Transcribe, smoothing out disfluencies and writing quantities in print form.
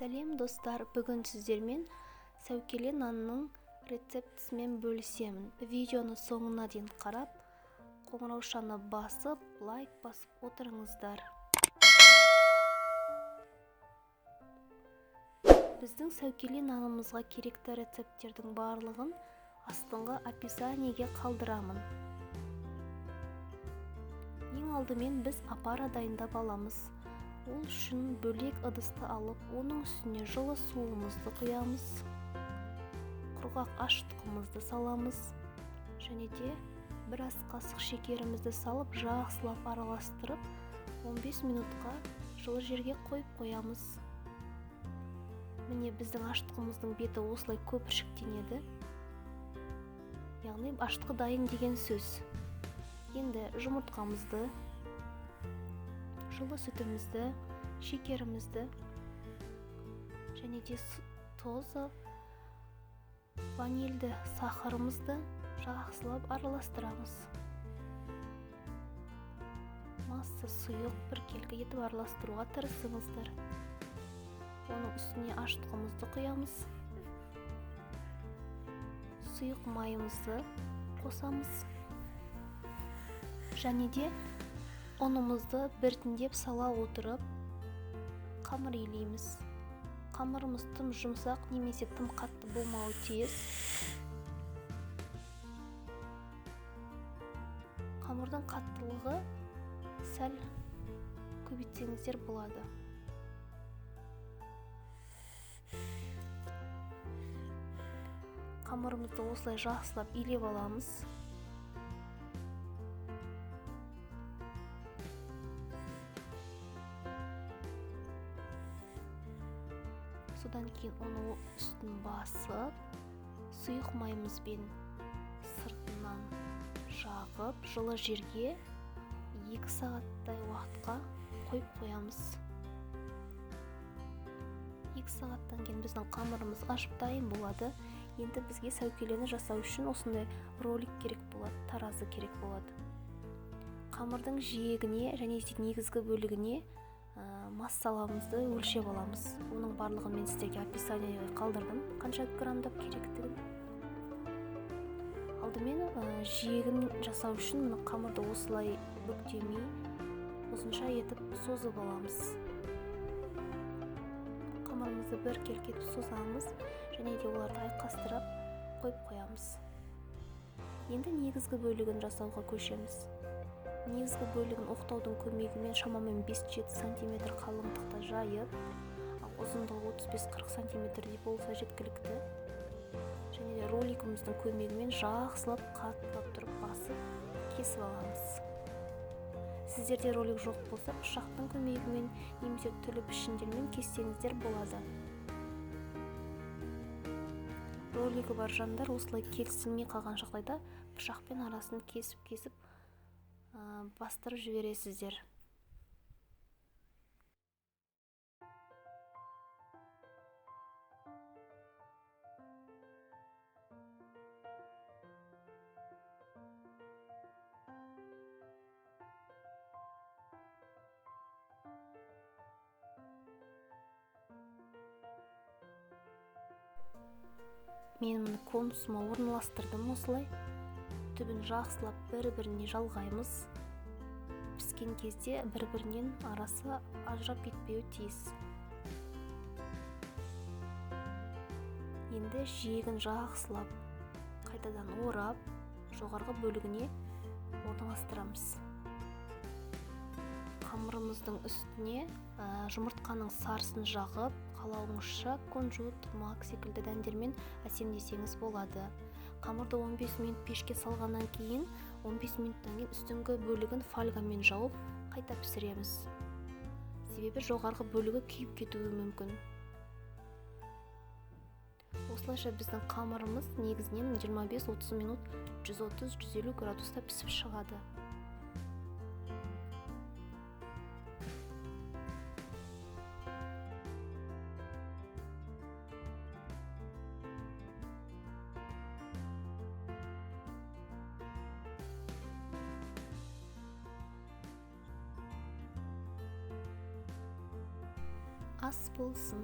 Сәлем достар, бүгін сіздермен сәукеле нанның рецептісімен бөлісемін. Видеоны соңына дейін қарап, қоңыраушаны басып, лайк басып отырыңыздар. Біздің сәукеле нанымызға керекті рецепттердің барлығын астыңғы описаниеге қалдырамын. Ең алдымен біз апара дайындап аламыз. Ол үшін бөлек ыдысты алып, оның үстіне жылы суымызды құямыз, құрғақ ашытқымызды саламыз, және де бір ас қасық шекерімізді салып, жақсылап араластырып, 15 минутқа жылы жерге қойып қоямыз. Міне біздің ашытқымыздың беті осылай көпіршіктенеді. Яғни ашытқы дайын деген сөз. Енді жұмыртқамызды, жылы сүтімізді, шекерімізді және де тозы, ванильді сахарымызды жақсылап араластырамыз. Масса сұйық біркелкі етіп араластыруға тырысыңыздар. Оның үстіне ашытқымызды құямыз. Сұйық майымызды қосамыз. Және де ұнымызды біртіндеп сала отырып қамыр илейміз. Қамырымыз тым жұмсақ немесе тым қатты болмауы тиіс. Қамырдың қаттылығы сәл көбейтсеңіздер болады. Қамырымызды осылай жақсылап илеп аламыз. Содан кейін оны үстін басып, сұйық майымызбен сыртынан жағып, жылы жерге 2 сағаттай уақытқа қойып қоямыз. 2 сағаттан кейін біздің қамырымыз ашып дайын болады. Енді бізге сәукелені жасау үшін осындай ролик керек болады, таразы керек болады. Қамырдың жиегіне және негізгі бөлігіне массаламызды өлшеп аламыз. Оның барлығын мен сіздерге описаниеге қалдырдым, қанша грамдап керектігін. Алдымен жиегін жасау үшін қамырды осылай бүктемей, ұзынша етіп созып аламыз. Қамырымызды біркелкі етіп созамыз және де оларды айқастырып қойып қоямыз. Енді негізгі бөлігін жасауға көшеміз. Негізгі бөлігін оқтаудың көмегімен шамамен 5-7 см қалыңдықта жайып, ұзындығы 35-40 см болса жеткілікті. Және де роликіміздің көмегімен жақсылап қаттылап тұрып басып, кесіп аламыз. Сіздерде ролик жоқ болса, пышақтың көмегімен немесе түрлі пішіндермен кессеңіздер болады. Ролигі бар жандар осылай келісілмей қалған жағдайда пышақпен арасын кесіп бастырып жібересіздер. Мен мұны конусыма орналастырдым осылай. Түбін жақсылап бір-біріне жалғаймыз. Піскен кезде бір-бірінен арасы ажырап кетпеуі тиіс. Енді жиегін жақсылап қайтадан орап, жоғарғы бөлігіне орналастырамыз. Қамырымыздың үстіне жұмыртқаның сарысын жағып, қалауыңызша кунжут, мак секілді дәндермен әсемдесеңіз болады. Қамырды 15 минут пешке салғаннан кейін, 15 минуттан кейін үстіңгі бөлігін фольгамен жауып, қайта пісіреміз. Себебі жоғарғы бөлігі күйіп кетуі мүмкін. Осылайша біздің қамырымыз негізінен 25-30 минут 130-150 градуста пісіп шығады. ас болсын.